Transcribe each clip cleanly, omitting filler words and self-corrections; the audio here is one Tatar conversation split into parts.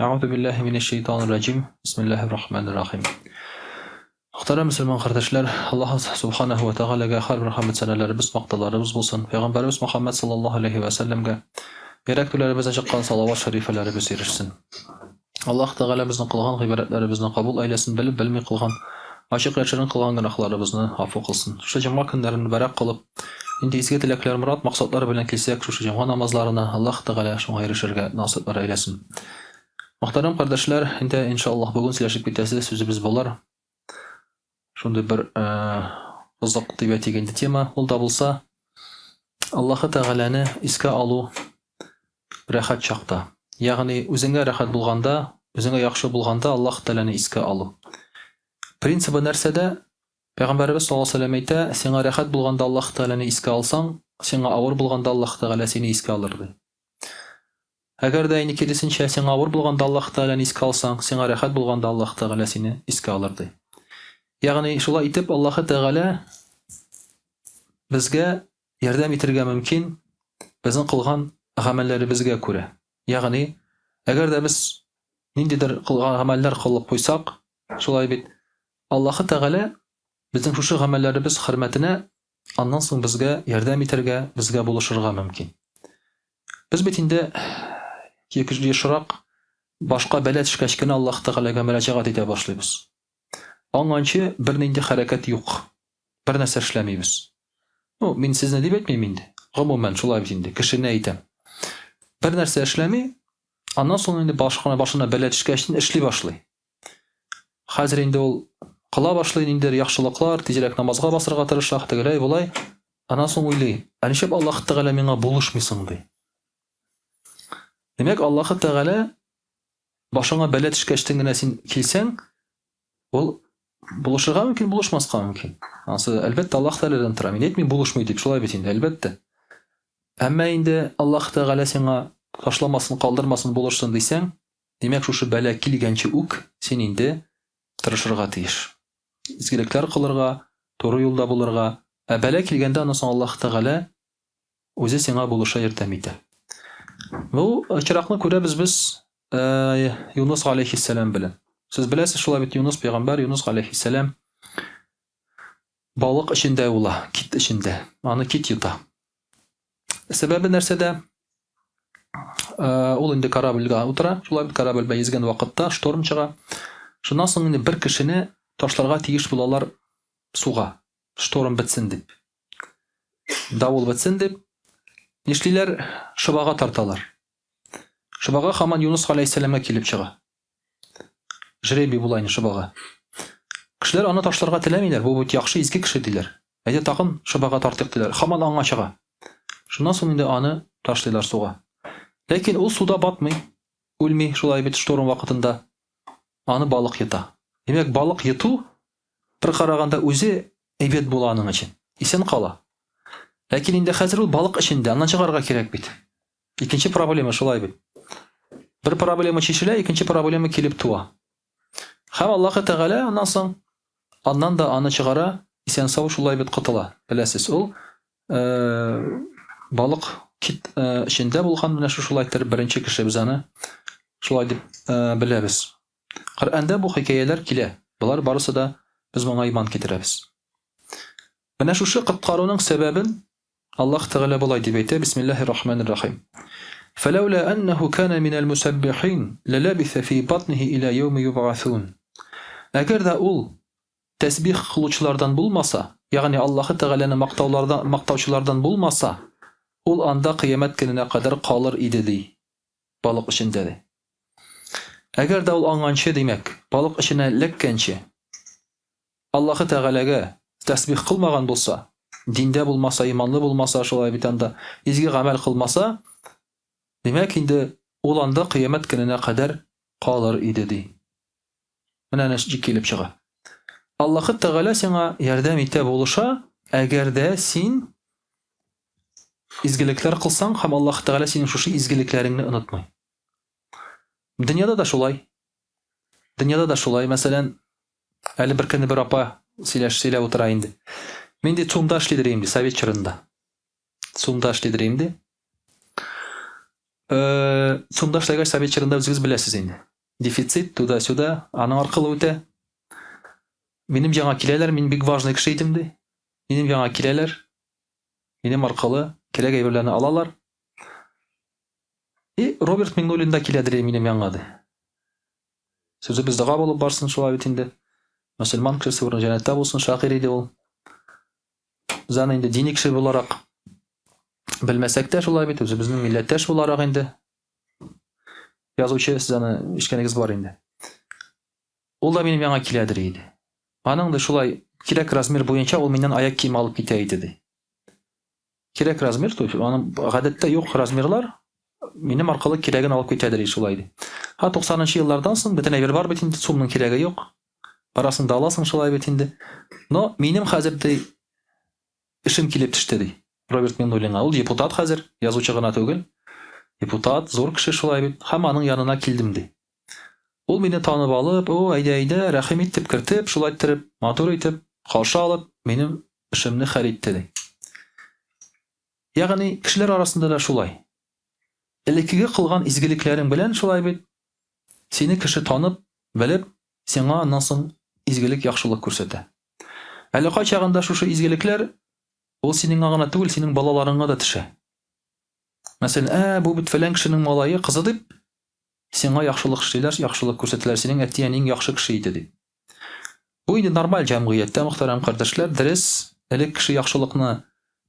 Euzu billahi mineşşeytanirracim. Bismillahirrahmanirrahim. Muhterem Müslüman kardeşler, Allah Subhanahu ve Teala'ga har bir rahmet senelerimiz, maktalarımız bulsun. Peygamberimiz Muhammed sallallahu aleyhi ve sellem'ge gereklilerimize çıkan salavat şerifelerimiz erişsin. Allah Teala bizning qilgan g'iybatlarimizni qabul aylasin, bilib bilmay qilgan ochiqlarchining qilgan gunohlarimizni afv qilsin. Shu juma kunlarini barak qilib, endi ezgu tilaklar, murod maqsadlar bilan kelsak, shu juma namozlarini Alloh Teala shunga erishirga nasib aylasin. Muhterem kardeşler, inşallah bugün silahşık bitesi sözümüz bolar. Şunda bir kızık diye tegendi tema. Ol da bulsa Allah Teala'nı iske alu rahat çakta. Yani özüne rahat bulganda, özüne yaxşı bulganda Allah Teala'nı iske alu. Prinsibi nersede Peygamberimiz sallallahu aleyhi ve sellem sana rahat bulganda Allah Teala'nı iske alsan, sana ağır bulganda Allah Teala seni iske alırdı. Agar da kelisincha sen ağır bulganda Allah Teala'nı iske alsan, sen rahat bulganda Allah Teala seni iske alırdı. Yani şula itip Allah Teala bizge yardım etirge mümkün, bizim kılgan amellerimizge göre. Yani agar da biz nindidir kılgan ameller kılıp koysak, şulay bit Allah Teala bizim şu amellerimiz hürmetine ondan soň bizge yardım etirge, bizge buluşurga mümkün. Biz bitinde yaşırak başka belet şikaşkine Allah Teala'ga müracaat ete başlayız. Angançı bir nindi hareket yok. Bir narsa işlemeymiz. Men sizni deb etmeyim indi. Umuman şulay bitindi. Kişine aytam. Bir narsa işlemey, ondan soň indi başına belet şikaştin işli başlay. Hazır indi ol qıla başlayın indi yaxşılıklar, tezirek namazga basırga tırışak degelay bolay. Ondan soň oylay, anışıp Allah Teala menga buluşmysyň dey. Demek Allah Teala başına belet şikaştığına sen kelsen, ol buluşurga mümkün, buluşmasqa mümkün. Ansı elbette Allah Teala'dan tura. Men etmeyim buluşmayı dep şulay bitinde elbette. Amma indi Allah Teala sana taşlamasın, kaldırmasın, buluşsun deysen, demek şu bela kelgençe uk sen indi tırışırga tiyiş. İzgilikler kılırga, doğru yolda bulurga. Bela kelgende ondan soň Allah Teala özü sana buluşa yardım eder. Bu çırakны ko'ramiz biz Yunus aleyhisselam bilen. Siz bilesiz şulay bit Yunus peygamber Yunus aleyhisselam balık içinde ola, kit içinde. Anı kit yuta. Sebebi nersede ol indi karabilga otura. Şulay bit karabil bezgen vaqtda ştorm çıga. Şundan soň indi bir kişini taşlarga tiyiş bulalar suga. Ştorm bitsin dip. Davul bitsin dip. Nişliler şıbağa tartalar. Şıbağa haman Yunus aleyhisselam'a kelip çıga. Jrebi bulayını şıbağa. Kişiler ana taşlarga tilemeyler. Bu bit yaxşı izki kişi diler. Ayda taqın şıbağa tartık diler. Haman anga çıga. Şundan soň indi anı taşlaylar suga. Lekin ol suda batmay, ölmey şulay bit ştorm vaqtında anı balık yuta. Demek balık yutu bir qaraganda özü ebet bulanyň için. Isen qala. Lakin indi hazır ol balık içinde andan çıgarga kerek bit. İkinci problema şulay bit. Bir problema çeşile, ikinci problema kelip tuwa. Hem Allah Teala ondan soň andan da anı çıgara isen sağ şulay bit qıtıla. Bilesiz ol balık kit içinde bulgan mena şulaytır birinci kişi biz anı şulay dip bilebis. Qur'anda bu hikayeler kile. Bular barысы da biz moňa iman ketiremiz. Mena şu qıtqarunyň sebebin Allah Teala bulay dip aytdy. Bismillahirrahmanirrahim. فلولا أنه كان من المسبحين للبث في بطنه إلى يوم يبعثون. Eğer de ol tesbih kılıçlardan bulmasa, yani Allah Teala'nın maktavçılardan bulmasa, ol anda kıyamet gününe kadar kalır idi dey. Balık içinde de. Eğer de ol angançı demek, balık içine lekkençi, Allah Teala'ga tesbih kılmagan bulsa, dinde bulmasa, imanlı bulmasa, şolay bitanda izgi amel kılmasa, demek indi ol anda kıyamet gününe kadar kalır idi dey. Mena näşik kelip çıga. Allah Teala sana yardım ete boluşa, eğer de sen izgilikler kılsan, hem Allah Teala senin şu izgiliklerini unutmay. Dünyada da şulay. Dünyada da şulay. Mesela Ali bir kende bir apa söyle otura indi. Men de Sumda işledireyim di, Sovet çırında. Sumda işledireyim di. Sumda işlegaç Sovet çırında biz bilesiz indi. дефицит, туда-сюда, аның аркылы үтә. Минем жаңа киләләр, мин бик важный кеше идем ди. Минем жаңа киләләр, минем аркылы кирәк әйберләрне алалар. И Роберт Миңнуллин да киләдер минем янга ди. Сүзебез дога булып барсын шулай бит инде. Мөселман кешесе урын җәннәттә булсын, шагыйрь иде ул. Заны инде дини кеше буларак белмәсәк тә шулай бит, үзебезнең милләттәш буларак инде. Язучы сезне ишкәнегез бар инде. Ул да минем янга киләдер иде. Аның да шулай кирәк размер буенча ул миннән аяк кием алып китә иде ди. Кирәк размер, то есть аның гадәттә юк размерлар минем аркылы кирәген алып китәдер шулай ди. 90-нчы еллардан соң бөтен әйбер бар бит инде, сумның кирәге юк. Барасың да аласың шулай бит инде. Но минем хәзер ди эшем килеп төште ди. Роберт Миңнуллинга ул депутат хәзер, язучы гына түгел. Депутат, зур кеше шулай бит. Һәм аның янына килдем ди. Ул мине танып алып, "О, әйдә, рәхим итеп кертеп, шулай итеп, матур итеп, каршы алып, минем эшемне хәл итте ди." Ягъни кешеләр арасында да шулай. Элеккеге кылган изгелекләрең белән шулай бит. Сине кеше танып, белеп, сиңа аннан соң изгелек, яхшылык күрсәтә. Әле кай чагында шушы изгелекләр ул синең гына түгел, синең балаларыңа да төшә. Мәсәлән, бу бит фәлән кешенең малае, кызы дип, сиңа яхшылык эшлиләр, яхшылык күрсәтәләр, синең әтиәнең яхшы кеше иде дип. Бу инде нормаль җәмгыятьтә, мөхтәрәм кардәшләр, дөрес, элек кеше яхшылыкны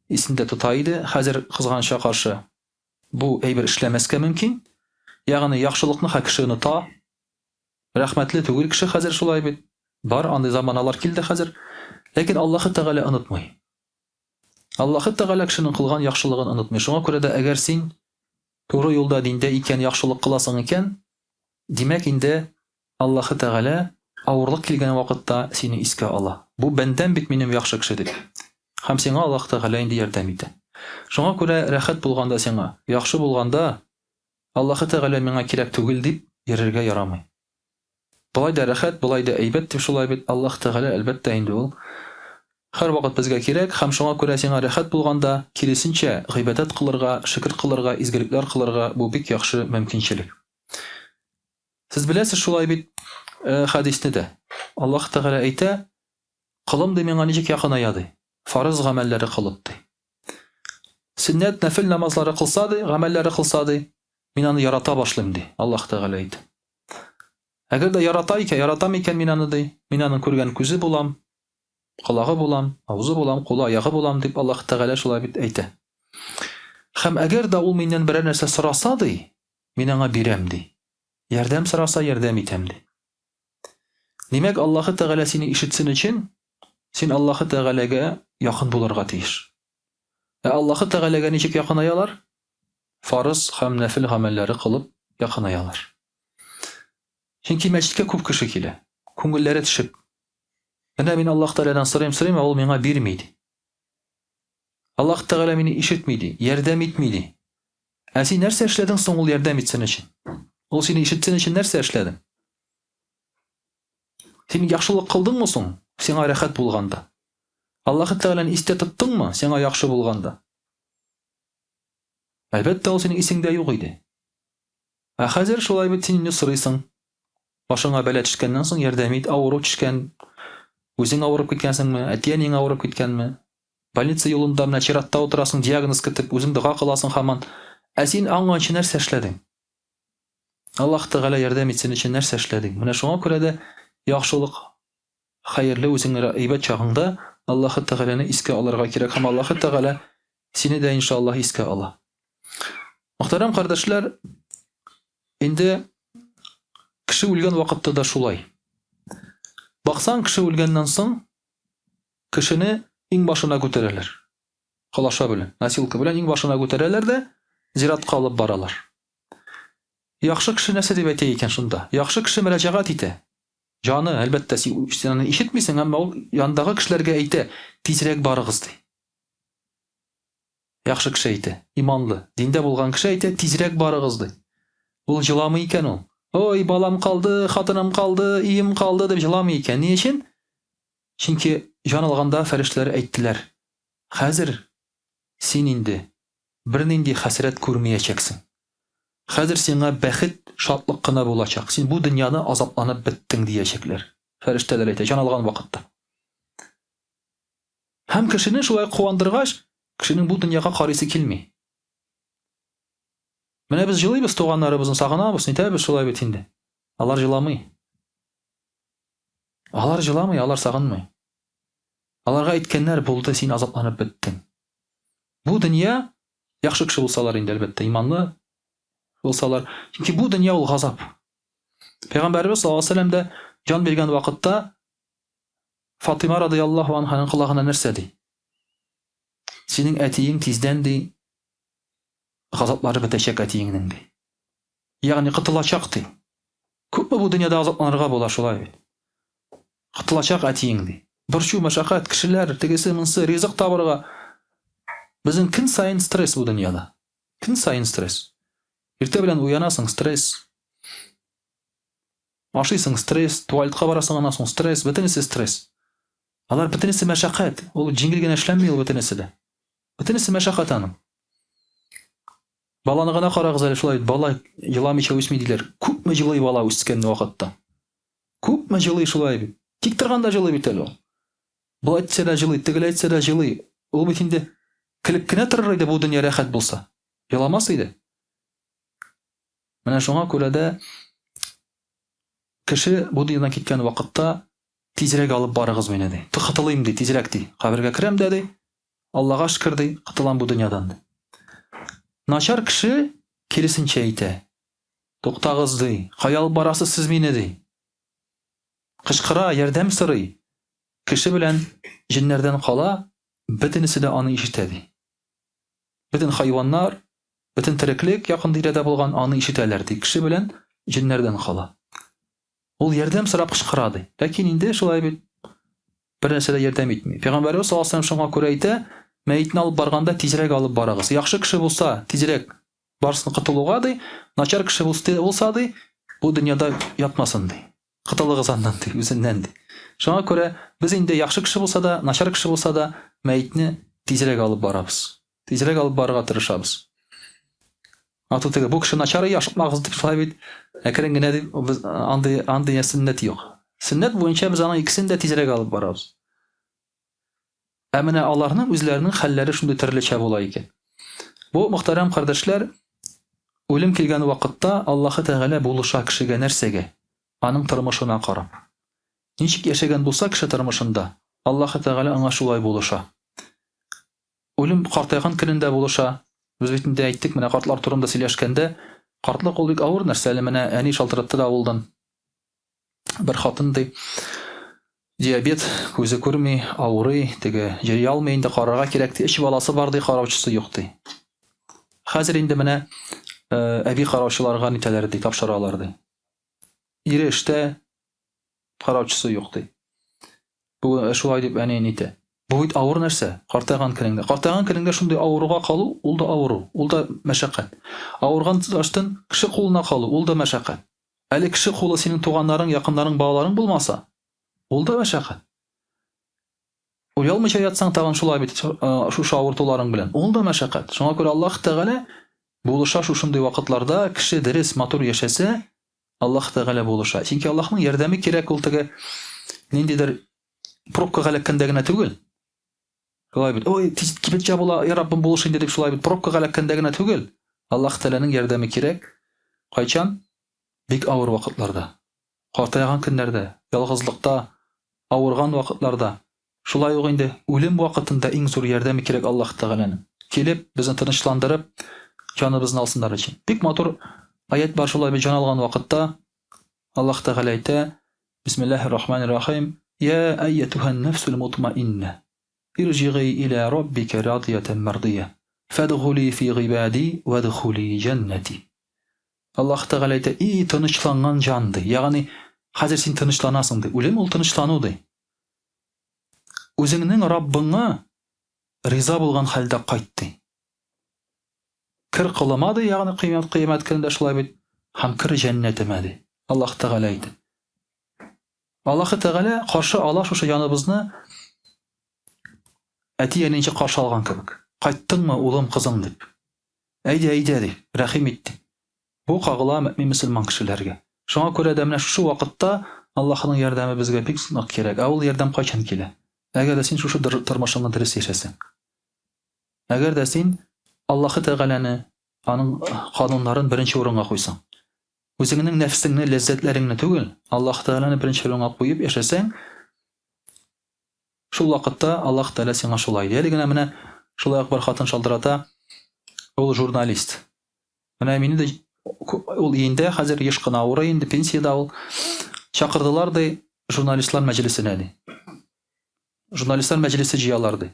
исендә тота иде, хәзер кызганча каршы бу әйбер эшләмәскә мөмкин. Ягъни яхшылыкны кеше оныта. Рәхмәтле түгел кеше хәзер шулай бит. Бар, андый заманалар килде хәзер. Ләкин Аллаһы Тәгалә онытмый. Аллаһы Тәгалә кешенең кылган яхшылыгын онытмый. Шуңа күрә дә әгәр син туры юлда диндә икән, яхшылык кыласың икән, димәк инде Аллаһы Тәгалә авырлык килгән вакытта сине искә ала. Бу бәндәм бит минем яхшы кеше дип. Һәм сиңа Аллаһ Тәгалә инде ярдәм итә. Шуңа күрә рәхәт булганда сиңа, яхшы булганда Аллаһы Тәгалә миңа кирәк түгел дип йөрергә ярамый. Булай да рәхәт, булай да әйбәт дип шулай бит Аллаһ Тәгалә әлбәттә инде ул һәр вакыт безгә кирәк, һәм шуңа күрә сиңа рәхәт булганда киресенчә гыйбадәт кылырга, шөкр кылырга, изгелекләр кылырга бу бик яхшы мөмкинчелек. Сез беләсез шулай бит хәдисне дә. Аллаһ Тәгалә әйтә: "Кылым ди миңа ничек якыная ди? Фарыз гамәлләре кылып ди. Сөннәт, нәфил намазлары кылса ди, гамәлләре кылса ди, мин аны ярата башлыйм ди." Аллаһ Тәгалә әйтә. Әгәр дә яратам икән мин аны ди, мин аның күргән күзе булам, колагы булам, авызы булам, кулы, аягы булам дип Аллаһ Тәгалә шулай бит әйтә. Һәм әгәр дә ул миннән берәр нәрсә сораса ди, мин аңа бирәм ди. Ярдәм сораса ярдәм итәм ди. Димәк, Аллаһы Тәгалә сине ишетсен өчен, син Аллаһы Тәгаләгә якын булырга тиеш. Аллаһы Тәгаләгә ничек якынаялар? Фарыз һәм нәфил гамәлләре кылып якынаялар. Чөнки мәчеткә күп кеше килә, күңелләре төшеп. Менә мин Аллаһ Тәгаләдән сорыйм, ул миңа бирми ди. Аллаһ Тәгалә мине ишетми ди, ярдәм итми ди. Син нәрсә эшләдең соң ул ярдәм итсен өчен? Ул сине ишетсен өчен нәрсә эшләдең? Син яхшылык кылдыңмы соң? Сиңа рәхәт булганда. Аллаһ Тәгаләне истә тоттыңмы? Сиңа яхшы булганда. Әлбәттә ул синең исеңдә юк иде. Хәзер шулай бит син инде сорыйсың. Башыңа бәла төшкәннән соң ярдәм ит, авыру төшкән. Үзең авырып киткәнсеңме? Әтиәнең авырып киткәнме? Больница юлында менә чиратта утырасың, диагноз көтеп, үзең дога кыласың һаман. Син аңганчы нәрсә эшләдең? Аллаһ Тәгалә ярдәм итсен өчен нәрсә эшләдең? Менә шуңа күрә дә яхшылык, хәерле үзеңә әйбәт чагыңда Аллаһ Тәгаләне искә алырга кирәк, һәм Аллаһ Тәгалә сине дә иншаллаһ искә ала. Мөхтәрәм кардәшләр, инде кеше үлгән вакытта да шулай. Баксаң, кеше үлгәннән соң кешене иң башына күтәрәләр. Калаша белән, носилка белән иң башына күтәрәләр дә зиратка алып баралар. Яхшы кеше нәрсә дип әйтә икән шунда? Яхшы кеше мөрәҗәгать итә. Җаны, әлбәттә, син ишетмисең, әмма ул яндагы кешеләргә әйтә: "Тизрәк барыгыз" ди. Яхшы кеше әйтә, иманлы, диндә булган кеше әйтә: "Тизрәк барыгыз" ди. Ул җыламый икән ул. "Ой, балам калды, хатыным калды, ием калды" дип җыламый икән. Ни өчен? Чөнки җан алганда фәрештәләр әйттеләр: "Хәзер син инде бернинди хәсрәт күрмәячәксең. Хәзер сиңа бәхет, шатлык кына булачак. Син бу дөньяны азапланып беттең диячәкләр. Фәрештәләр әйтә, җан алган вакытта. Һәм кешене шулай куандыргач, кешенең бу дөньяга карыйсы килми. Менә без җылыйбыз, туганнарыбызны сагынабыз, нитәбез шулай бит инде. Алар җыламый. Алар җыламый, алар сагынмый. Аларга әйткәннәр булды, син азапланып беттең. Бу дөнья яхшы кеше булсалар инде, әлбәттә, иманлы булсалар. Чөнки бу дөнья ул газап. Пәйгамбәрбез саллаллаһу алейһи ва сәлләм дә җан биргән вакытта Фатима радиллаһу анһаның колагына нәрсә ди? Синең әтиең тиздән ди газаплары бетәчәк әтиеңнең ди. Ягъни кытылачак ди. Күпме бу дөньяда азапланырга була шулай. Кытылачак әтиең ди. Борчу, мәшәкать, кешеләр, тегесе монсы ризык табырга. Безнең көн сайын стресс бу дөньяда. Көн сайын стресс. Иртә белән уянасың, стресс. Ашыйсың, стресс. Туалетка барасың, аннан соң стресс, бөтенесе стресс. Алар бөтенесе мәшәкать. Ул җиңел генә эшләнми ул бөтенесе дә. Бөтенесе мәшәкать аның. Баланы гына карагыз әле шулай, бала җыламыйча үсми диләр. Күпме җылый бала үскән вакытта. Күпме җылый шулай бит. Тик торганда җылый бит әле ул. Бу әйтсә дә җылый, тегеләр әйтсә дә җылый. Ул бит инде килеп кенә торыр иде бу дөнья рәхәт булса. Җыламас иде. Менә шуңа күрә дә кеше бу дөньядан киткән вакытта тизрәк алып барыгыз мине ди. Кытылыйм ди, тизрәк ди. Кабергә керәм дә ди. Аллага шөкер ди, кытылам бу дөньядан ди. Начар кеше киресенчә әйтә. Туктагыз ди, кая алып барасыз сез мине ди. Кычкыра, ярдәм сорый. Кеше белән җиннәрдән кала, бөтенесе дә аны ишетә ди. Бөтен хайваннар, бөтен тереклек якын тирәдә булган аны ишетәләр ди. Кеше белән җиннәрдән кала. Ул ярдәм сорап кычкыра ди. Ләкин инде шулай бит бер нәрсә дә ярдәм итми. Пәйгамбәрбез саллаллаһу алейһи ва сәлләм шуңа күрә әйтә, мәйтне алып барганда тизрәк алып барыгыз. Яхшы кеше булса, тизрәк барсын кытылуга ди. Начар кеше булса ди, бу дөньяда ятмасын ди. Кытылыгыз аннан ди, үзеннән ди. Шуңа күрә без инде яхшы кеше булса да, начар кеше булса да, мәйтне тизрәк алып барабыз. Тизрәк алып барырга тырышабыз. Ату теге бу кеше начар яшмагыз дип шулай бит. Әкрен генә дип без андый сөннәт юк. Сөннәт буенча без аның икесен дә тизрәк алып барабыз. Ә менә аларның үзләренең хәлләре шундый төрлечә була икән. Бу мөхтәрәм кардәшләр, үлем килгән вакытта Аллаһы Тәгалә булыша кешегә нәрсәгә? Аның тормышына карап. Ничек яшәгән булса кеше тормышында, Аллаһы Тәгалә аңа шулай булыша. Үлем картайган көнендә булыша. Без бит инде әйттек, менә картлар турында сөйләшкәндә, картлык ул бик авыр нәрсә. Менә әни шалтыратты да авылдан. Бер хатын ди, диабет, күзе күрми, авырый, теге җыри алмый, инде карарга кирәк ди. 3 баласы бар ди, караучысы юк ди. Хәзер инде менә әби караучыларга нитәләр ди, тапшыралар ди. Ире эштә, караучысы юк ди. Бу шулай дип әни нитә. Бу бит авыр нәрсә, картайган көнеңдә. Картайган көнеңдә шундый авыруга калу, ул да авыру, ул да мәшәкать. Авырган аштан кеше кулына калу, ул да мәшәкать. Әле кеше кулы синең туганнарың, якыннарың, балаларың булмаса, ул да мәшәкать. Уялмыйча ятсаң тагын шулай бит, шушы авыртуларың белән, ул да мәшәкать. Шуңа күрә Аллаһ Тәгалә булыша шушындый вакытларда кеше дөрес, матур яшәсә, Аллаһ Тәгалә булыша. Чөнки Аллаһның ярдәме кирәк ул теге ниндидер пробкага эләккәндә генә түгел. Шулай бит, ой, кибет жабыла, я Раббым булыш инде дип шулай бит пробкага эләккәндә генә түгел. Аллаһ Тәгаләнең ярдәме кирәк. Кайчан? Бик авыр вакытларда. Картайган көннәрдә, ялгызлыкта, авырган вакытларда. Шулай ук инде үлем вакытында иң зур ярдәме кирәк Аллаһ Тәгаләнең. Килеп, безне тынычландырып, җаныбызны алсыннар өчен. Бик матур аят бар шулай бит җан алган вакытта. Аллаһ Тәгалә әйтә: Бисмиллаһир-рахманир-рахим. Я айятухан нафсул мутмаинна. Ирҗиғи иля раббика радиятан мардия. Фадхули фи гибади вадхули джаннати. Аллаһ Тәгалә әйтә: "И тынычланган җан" ди. Ягъни хәзер син тынычланасың ди. Үлем ул тынычлану ди. Үзеңнең Раббыңа риза булган хәлдә кайт ди. Кир кылыма ди, ягъни кыямәт көндә шулай бит. Һәм кир җәннәтемә ди. Аллаһ Тәгалә әйтә. Аллаһ Тәгалә каршы ала шушы яныбызны әти-әнинчә каршы алган кебек. Кайттыңмы, улым, кызым дип. Әйдә, әйдә дип, рәхим итте. Бу кагыла мөмин мөселман кешеләргә. Шуңа күрә дә менә шу вакытта Аллаһның ярдәме безгә бик нык кирәк. Ул ярдәм кайчан килә? Әгәр дә син шушы тормышыңны дөрес яшәсәң. Әгәр дә син Аллаһы Тәгаләне, аның кануннарын беренче урынга куйсаң, үзеңнең нәфсеңне, ләззәтләреңне түгел, Аллаһ Тәгаләне беренче урынга куеп яшәсәң, шул вакытта Аллаһ Тәгалә сиңа шулай. Әле генә менә шулай ук бер хатын шалдырата, ул журналист. Менә мине дә ул инде хәзер еш кына авырый, инде пенсияда ул. Чакырдылар ди журналистлар мәҗлесенә ди. Журналистлар мәҗлесе җыялар ди.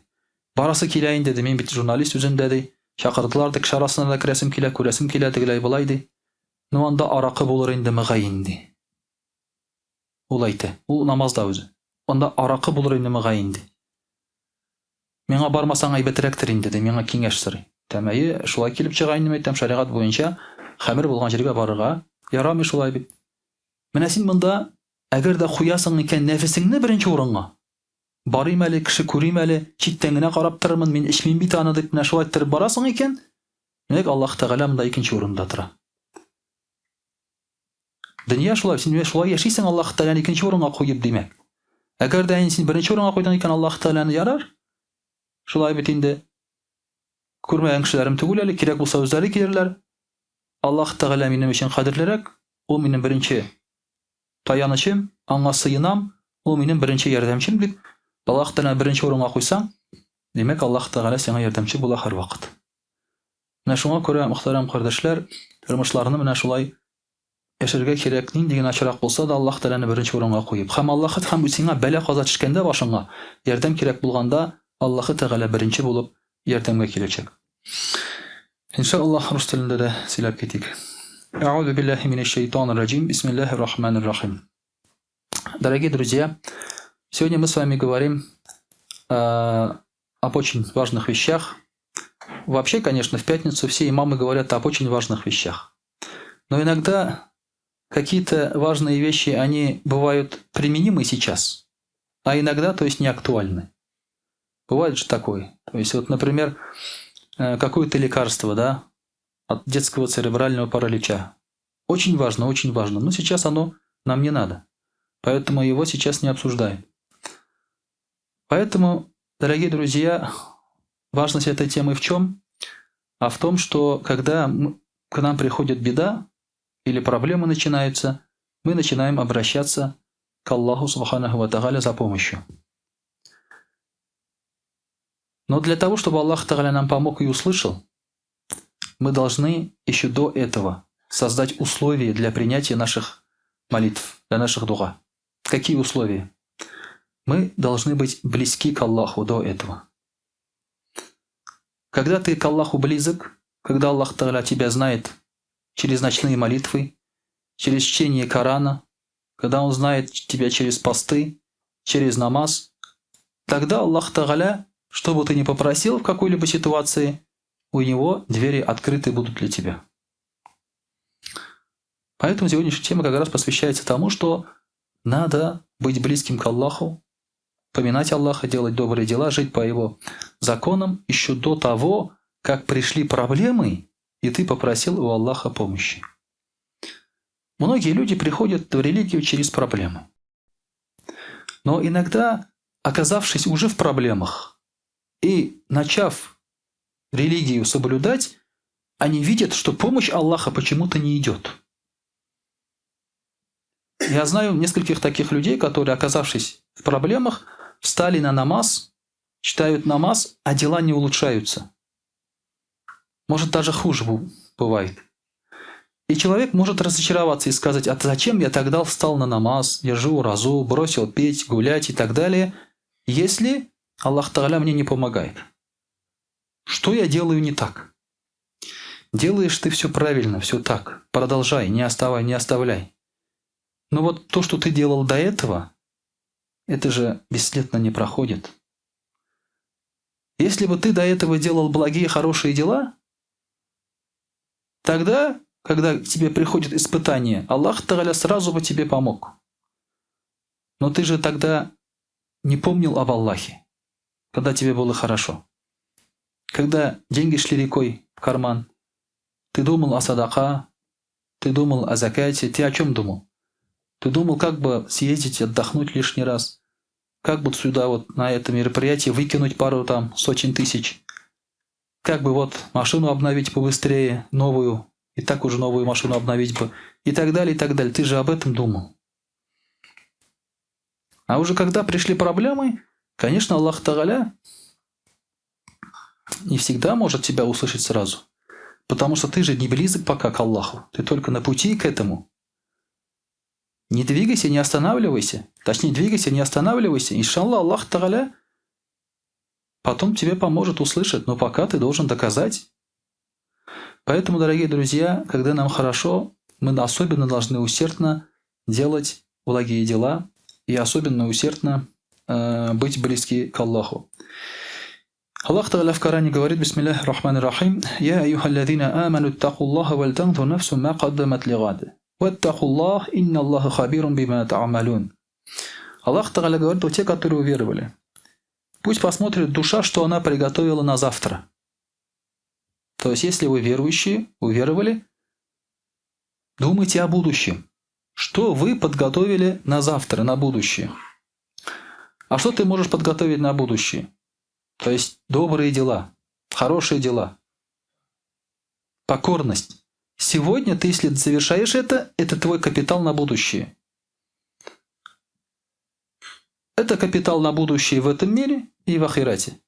Барасы килә инде ди, мин бит журналист үзендә ди. Чакырдылар ди, кеше арасына да керәсем килә, күрәсем килә дигеләй булай ди. Ну анда аракы булыр инде мөгаен ди. Ул әйтә. Ул намазда үзе. Анда аракы булыр инде мөгаен ди. Миңа бармасаң әйбәтрәктер инде ди, миңа киңәш сорый. Тәмәе шулай килеп чыга инде әйтәм, шәригать буенча хәмер булган җиргә барырга ярамый шулай бит. Менә син монда әгәр дә куясың икән нәфесеңне беренче урынга. Барыйм әле, кеше күрим әле, читтән генә карап торырмын, мин эчмим бит аны дип менә шулай торып барасың икән, нәк Аллаһ Тәгалә монда икенче урында тора. Дөнья шулай, син шулай яшисең Аллаһ Тәгаләне икенче урынга куеп димәк. Әгәр дә син беренче урынга куйдың икән Аллаһ Тәгаләне ярар. Шулай бит инде күрмәгән кешеләрем түгел әле, кирәк булса үзләре килерләр. Аллаһ Тәгалә минем өчен кадерлерәк, ул минем беренче таянычым, аңа сыенам, ул минем беренче ярдәмчем дип Аллаһ Тәгаләне беренче урынга куйсаң, димәк Аллаһ Тәгалә сиңа ярдәмче була һәрвакыт. Менә шуңа күрә, мөхтәрәм кардәшләр, тормышларны менә шулай яшәргә кирәк, нинди генә чирак булса да Аллаһ Тәгаләне беренче урынга куеп. Һәм Аллаһ һәм сиңа бәла каза төшкәндә башыңа ярдәм кирәк булганда Аллаһ Тәгалә беренче булып ярдәмгә киләчәк. Иншааллаһ рус телендә дә сөйләп китик. А'удhu billahi минаш шайтанир раджим. Бисмиллахир рахманир рахим. Дорогие друзья, сегодня мы с вами говорим об очень важных вещах. Вообще, конечно, в пятницу все имамы говорят об очень важных вещах. Но иногда какие-то важные вещи, они бывают применимы сейчас, а иногда, то есть, не актуальны. Бывает же такое. То есть, вот, например, какое-то лекарство, да, от детского церебрального паралича. Очень важно, но сейчас оно нам не надо. Поэтому его сейчас не обсуждаем. Поэтому, дорогие друзья, важность этой темы в чем? А в том, что когда к нам приходит беда или проблемы начинаются, мы начинаем обращаться к Аллаху Субханаху ва Тааля за помощью. Но для того, чтобы Аллах Тааля нам помог и услышал, мы должны еще до этого создать условия для принятия наших молитв, для наших дуа. Какие условия? Мы должны быть близки к Аллаху до этого. Когда ты к Аллаху близок, когда Аллах Тааля тебя знает через ночные молитвы, через чтение Корана, когда Он знает тебя через посты, через намаз, тогда Аллах Тааля, что бы ты ни попросил в какой-либо ситуации, у Него двери открыты будут для тебя. Поэтому сегодняшняя тема как раз посвящается тому, что надо быть близким к Аллаху, поминать Аллаха, делать добрые дела, жить по Его законам еще до того, как пришли проблемы, и ты попросил у Аллаха помощи. Многие люди приходят в религию через проблемы. Но иногда, оказавшись уже в проблемах и начав религию соблюдать, они видят, что помощь Аллаха почему-то не идет. Я знаю нескольких таких людей, которые, оказавшись в проблемах, встали на намаз, читают намаз, а дела не улучшаются. Может, даже хуже бывает. И человек может разочароваться и сказать: а зачем я тогда встал на намаз, держу уразу, бросил петь, гулять и так далее, если Аллах Тааля мне не помогает? Что я делаю не так? Делаешь ты все правильно, все так. Продолжай, не оставляй. Но вот то, что ты делал до этого, это же бесследно не проходит. Если бы ты до этого делал благие, хорошие дела, тогда, когда к тебе приходит испытание, Аллах Тааля сразу бы тебе помог. Но ты же тогда не помнил об Аллахе, когда тебе было хорошо. Когда деньги шли рекой в карман, ты думал о садака, ты думал о закате, ты о чем думал? Ты думал, как бы съездить, отдохнуть лишний раз? Как бы сюда вот на это мероприятие выкинуть пару там сотен тысяч? Как бы вот машину обновить побыстрее, новую, и так уже новую машину обновить бы, и так далее, и так далее. Ты же об этом думал. А уже когда пришли проблемы, конечно, Аллах Тааля не всегда может тебя услышать сразу. Потому что ты же не близок пока к Аллаху. Ты только на пути к этому. Не двигайся, не останавливайся. Точнее, двигайся, не останавливайся. Иншаллах, Аллах Тааля потом тебе поможет услышать. Но пока ты должен доказать. Поэтому, дорогие друзья, когда нам хорошо, мы особенно должны усердно делать благие дела и особенно усердно быть близки к Аллаху. Аллах Тааля в Коране говорит: Бисмиллахи рахмани рахим, «Я айюхаллазина аману аттакуллаха валь танзур нафсу ма каддамат лигад. Ваттакуллах, инна Аллаха хабирун бима та'амалун». Аллах Тааля говорит: о те, которые уверовали, пусть посмотрит душа, что она приготовила на завтра. То есть, если вы верующие, уверовали, думайте о будущем. Что вы подготовили на завтра, на будущее? А что ты можешь подготовить на будущее? То есть добрые дела, хорошие дела, покорность. Сегодня ты, если совершаешь это твой капитал на будущее. Это капитал на будущее в этом мире и в ахирате.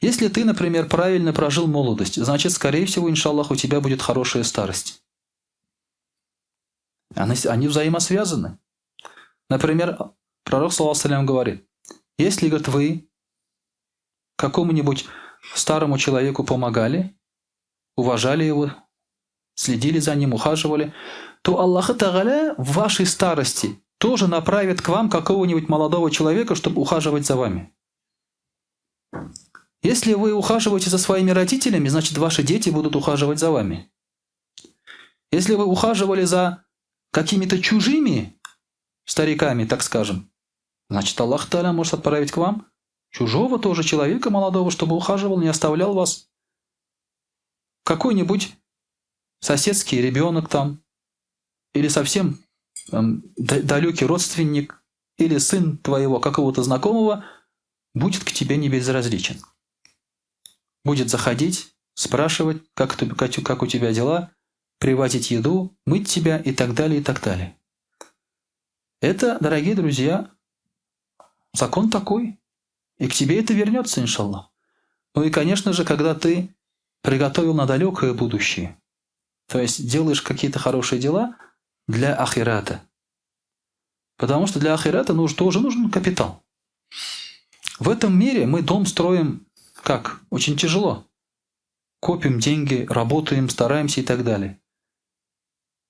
Если ты, например, правильно прожил молодость, значит, скорее всего, иншаллах, у тебя будет хорошая старость. Они взаимосвязаны. Например, пророк, саллаллаху алейхи ва саллям, говорит: если, говорит, вы какому-нибудь старому человеку помогали, уважали его, следили за ним, ухаживали, то Аллах Тааля в вашей старости тоже направит к вам какого-нибудь молодого человека, чтобы ухаживать за вами. Если вы ухаживаете за своими родителями, значит, ваши дети будут ухаживать за вами. Если вы ухаживали за какими-то чужими стариками, так скажем, значит, Аллах Тааля может отправить к вам чужого тоже человека молодого, чтобы ухаживал, не оставлял вас. Какой-нибудь соседский ребенок там, или совсем далекий родственник, или сын твоего какого-то знакомого будет к тебе не безразличен. Будет заходить, спрашивать, как у тебя дела, привозить еду, мыть тебя и так далее, и так далее. Это, дорогие друзья, закон такой. И к тебе это вернется, иншаллах. Ну и, конечно же, когда ты приготовил на далекое будущее, то есть делаешь какие-то хорошие дела для ахирата. Потому что для ахирата тоже нужен капитал. В этом мире мы дом строим как? Очень тяжело. Копим деньги, работаем, стараемся и так далее.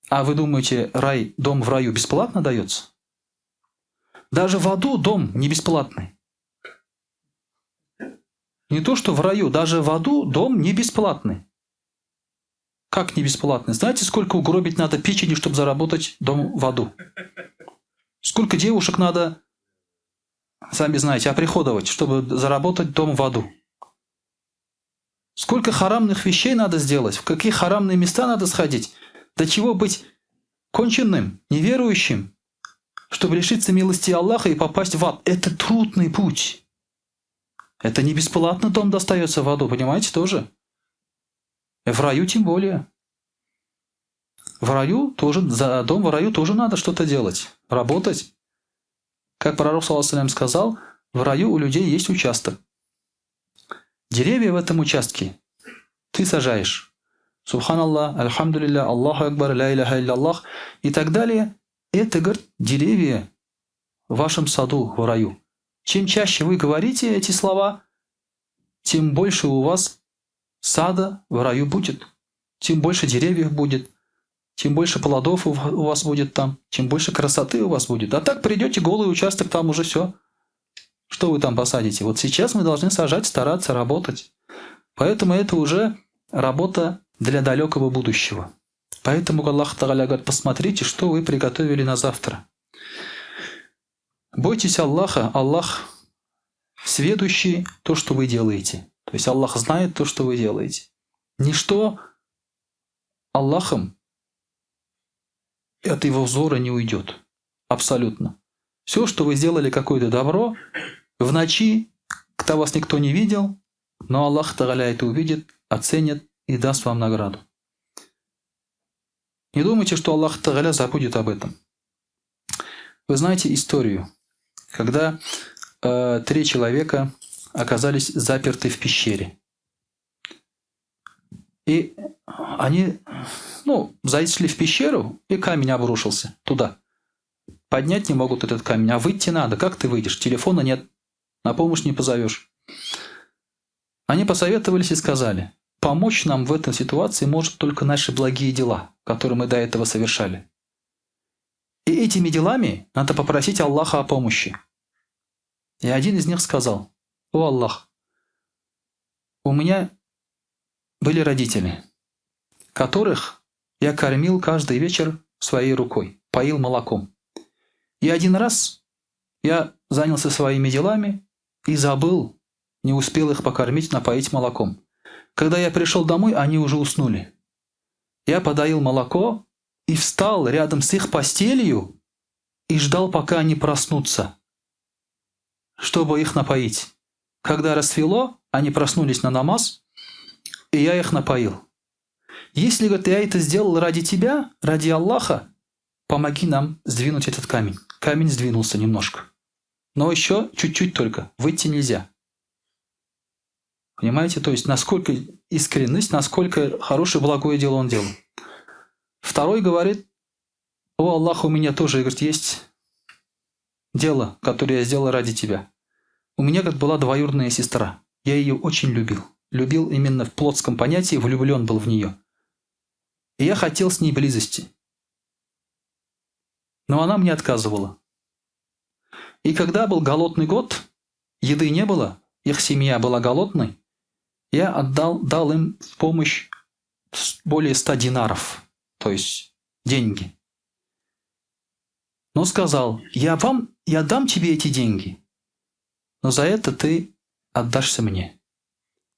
А вы думаете, дом в раю бесплатно дается? Даже в аду дом не бесплатный. Не то, что в раю, даже в аду дом не бесплатный. Как не бесплатный? Знаете, сколько угробить надо печени, чтобы заработать дом в аду? Сколько девушек надо, сами знаете, оприходовать, чтобы заработать дом в аду? Сколько харамных вещей надо сделать? В какие харамные места надо сходить? До чего быть конченным, неверующим, чтобы лишиться милости Аллаха и попасть в ад? Это трудный путь. Это не бесплатно дом достается в аду, понимаете, тоже? В раю тем более. В раю тоже, за дом в раю тоже надо что-то делать, работать. Как пророк, саллаллаху алейхи ва саллям, сказал, в раю у людей есть участок. Деревья в этом участке ты сажаешь. Субханаллах, альхамдулилля, Аллаху акбар, ля иляха илляллах и так далее. Это, говорит, деревья в вашем саду в раю. Чем чаще вы говорите эти слова, тем больше у вас сада в раю будет. Тем больше деревьев будет. Тем больше плодов у вас будет там. Тем больше красоты у вас будет. А так придете, голый участок, там уже все. Что вы там посадите? Вот сейчас мы должны сажать, стараться, работать. Поэтому это уже работа для далекого будущего. Поэтому Аллах Тааля говорит: посмотрите, что вы приготовили на завтра. Бойтесь Аллаха. Аллах сведущий то, что вы делаете. То есть Аллах знает то, что вы делаете. Ничто Аллахом от его взора не уйдет. Абсолютно. Все, что вы сделали какое-то добро, в ночи, когда вас никто не видел, но Аллах Тааля это увидит, оценит и даст вам награду. Не думайте, что Аллах Тааля забудет об этом. Вы знаете историю, когда 3 человека оказались заперты в пещере. И они, зашли в пещеру, и камень обрушился туда. Поднять не могут этот камень, а выйти надо. Как ты выйдешь? Телефона нет, на помощь не позовешь. Они посоветовались и сказали: помочь нам в этой ситуации может только наши благие дела, которые мы до этого совершали. И этими делами надо попросить Аллаха о помощи. И один из них сказал: «О Аллах, у меня были родители, которых я кормил каждый вечер своей рукой, поил молоком. И один раз я занялся своими делами и забыл, не успел их покормить, напоить молоком. Когда я пришел домой, они уже уснули. Я подоил молоко и встал рядом с их постелью и ждал, пока они проснутся, чтобы их напоить. Когда рассвело, они проснулись на намаз, и я их напоил. Если, говорит, я это сделал ради тебя, ради Аллаха, помоги нам сдвинуть этот камень». Камень сдвинулся немножко. Но еще чуть-чуть только. Выйти нельзя. Понимаете? То есть, насколько искренность, насколько хорошее, благое дело он делал. Второй говорит: «О Аллах, у меня тоже, говорит, есть дело, которое я сделал ради тебя. У меня, говорит, была двоюродная сестра. Я ее очень любил. Любил именно в плотском понятии, влюблен был в нее. И я хотел с ней близости. Но она мне отказывала. И когда был голодный год, еды не было, их семья была голодной, я дал им в помощь более 100 динаров, то есть деньги. Но сказал: я дам тебе эти деньги, но за это ты отдашься мне».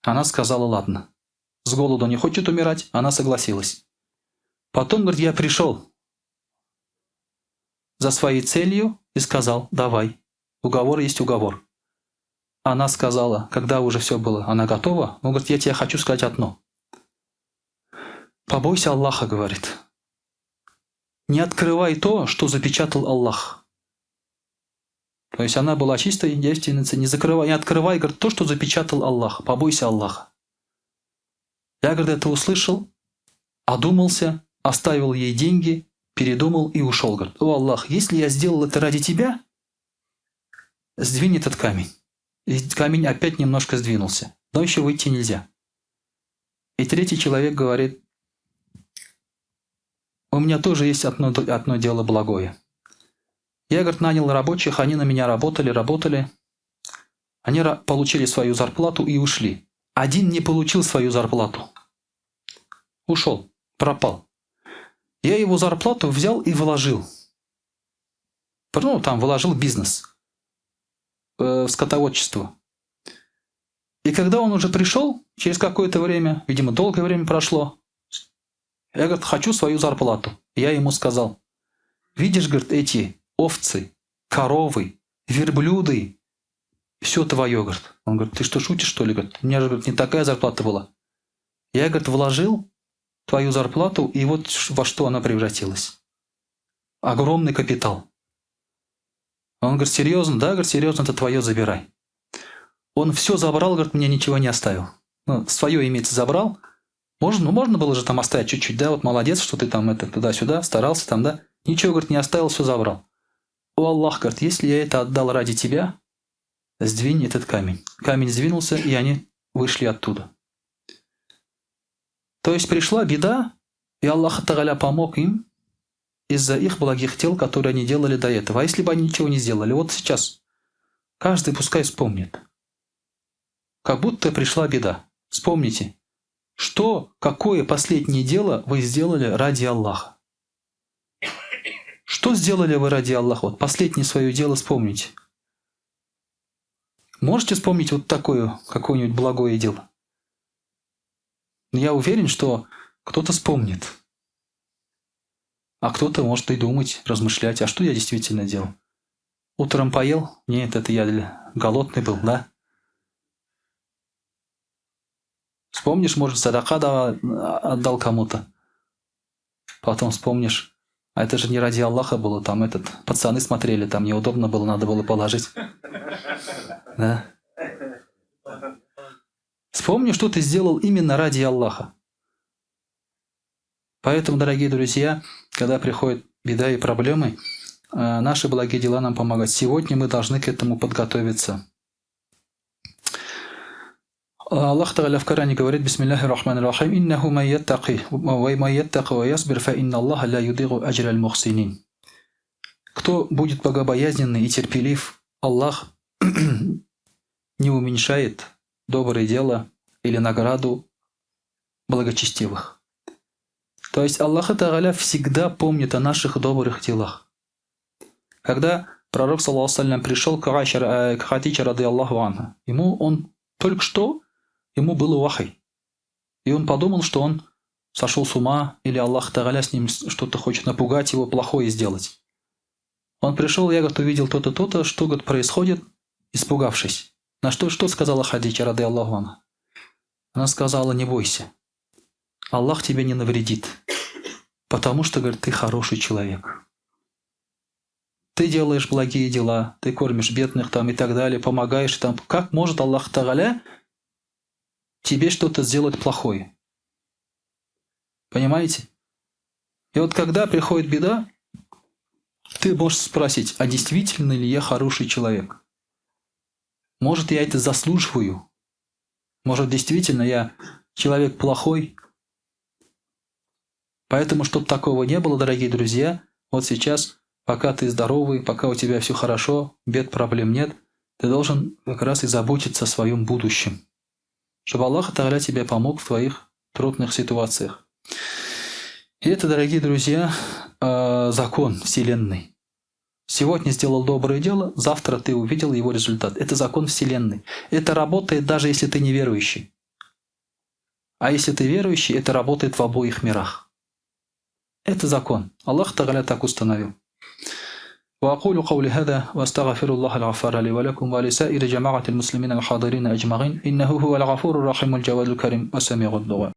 Она сказала: ладно. С голоду не хочет умирать, она согласилась. Потом, говорит, я пришел за своей целью и сказал: давай, уговор есть уговор. Она сказала, когда уже все было, она готова, но говорит: я тебе хочу сказать одно. Побойся Аллаха, говорит. Не открывай то, что запечатал Аллах. То есть она была чистой девственницей, не открывай, говорит, то, что запечатал Аллах. Побойся Аллаха. Я, говорит, это услышал, одумался, оставил ей деньги, передумал и ушел. Говорит: о Аллах, если я сделал это ради тебя, сдвинь этот камень. И камень опять немножко сдвинулся. Но еще выйти нельзя. И третий человек говорит: у меня тоже есть одно дело благое. Я, говорит, нанял рабочих, они на меня работали. Они получили свою зарплату и ушли. Один не получил свою зарплату. Ушел, пропал. Я его зарплату взял и вложил. Вложил в бизнес, в скотоводчество. И когда он уже пришел, через какое-то время, видимо, долгое время прошло, я, говорит, хочу свою зарплату. Я ему сказал: видишь, говорит, эти овцы, коровы, верблюды, все твое, говорит. Он говорит: ты что, шутишь, что ли? Говорит, у меня же, говорит, не такая зарплата была. Я, говорит, вложил твою зарплату, и вот во что она превратилась. Огромный капитал. Он говорит: серьезно? Да, говорит, серьезно, это твое, забирай. Он все забрал, говорит, мне ничего не оставил. Свое, имеется, забрал. Можно было же там оставить чуть-чуть, да, вот молодец, что ты там туда-сюда старался там, да. Ничего, говорит, не оставил, все забрал. О Аллах, говорит, если я это отдал ради тебя, сдвинь этот камень. Камень сдвинулся, и они вышли оттуда. То есть пришла беда, и Аллах Тааля помог им из-за их благих дел, которые они делали до этого. А если бы они ничего не сделали? Вот сейчас каждый пускай вспомнит. Как будто пришла беда. Вспомните, какое последнее дело вы сделали ради Аллаха. Что сделали вы ради Аллаха? Вот последнее свое дело вспомните. Можете вспомнить вот такое, какое-нибудь благое дело? Я уверен, что кто-то вспомнит. А кто-то может и думать, размышлять, а что я действительно делал? Утром поел? Нет, это я голодный был, да? Вспомнишь, может, садака отдал кому-то. Потом вспомнишь, а это же не ради Аллаха было, там пацаны смотрели, там неудобно было, надо было положить. Да? Вспомни, что ты сделал именно ради Аллаха. Поэтому, дорогие друзья, когда приходит беда и проблемы, наши благие дела нам помогают. Сегодня мы должны к этому подготовиться. Аллах Та'аля в Коране говорит: «Бисмиллахи рахмани рахим, иннаху ман яттақи ва ясбир, фа инна Аллаха ля юди'у аджра аль-мухсинин». Кто будет богобоязненный и терпелив, Аллах не уменьшает доброе дело или награду благочестивых. То есть Аллах Та'аля всегда помнит о наших добрых делах. Когда пророк, саллаллаху алейхи ва саллям, пришел к Хадиджа, ради Аллаху анха, ему было вахй. И он подумал, что он сошел с ума, или Аллах Та'аля с ним что-то хочет напугать его, плохое сделать. Он пришел, я, увидел то-то, то-то, что, происходит, испугавшись. На что сказала Хадиджа, ради Аллаху анха? Она сказала: не бойся, Аллах тебе не навредит, потому что, говорит, ты хороший человек. Ты делаешь благие дела, ты кормишь бедных там и так далее, помогаешь там. Как может Аллах Та'аля тебе что-то сделать плохое? Понимаете? И вот когда приходит беда, ты можешь спросить: а действительно ли я хороший человек? Может, я это заслуживаю? Может, действительно я человек плохой? Поэтому, чтобы такого не было, дорогие друзья, вот сейчас, пока ты здоровый, пока у тебя все хорошо, бед, проблем нет, ты должен как раз и заботиться о своем будущем, чтобы Аллах Та'аля тебе помог в твоих трудных ситуациях. И это, дорогие друзья, закон Вселенной. Сегодня сделал доброе дело, завтра ты увидел его результат. Это закон Вселенной. Это работает даже если ты неверующий. А если ты верующий, это работает в обоих мирах. Это закон. Аллах Та'аля так установил. وأقول قولي هذا وأستغفر الله الغفار لي ولكم ولسائر جماعة المسلمين الحاضرين أجمعين إنه هو الغفور الرحيم الجواد الكريم والسميع الدعاء.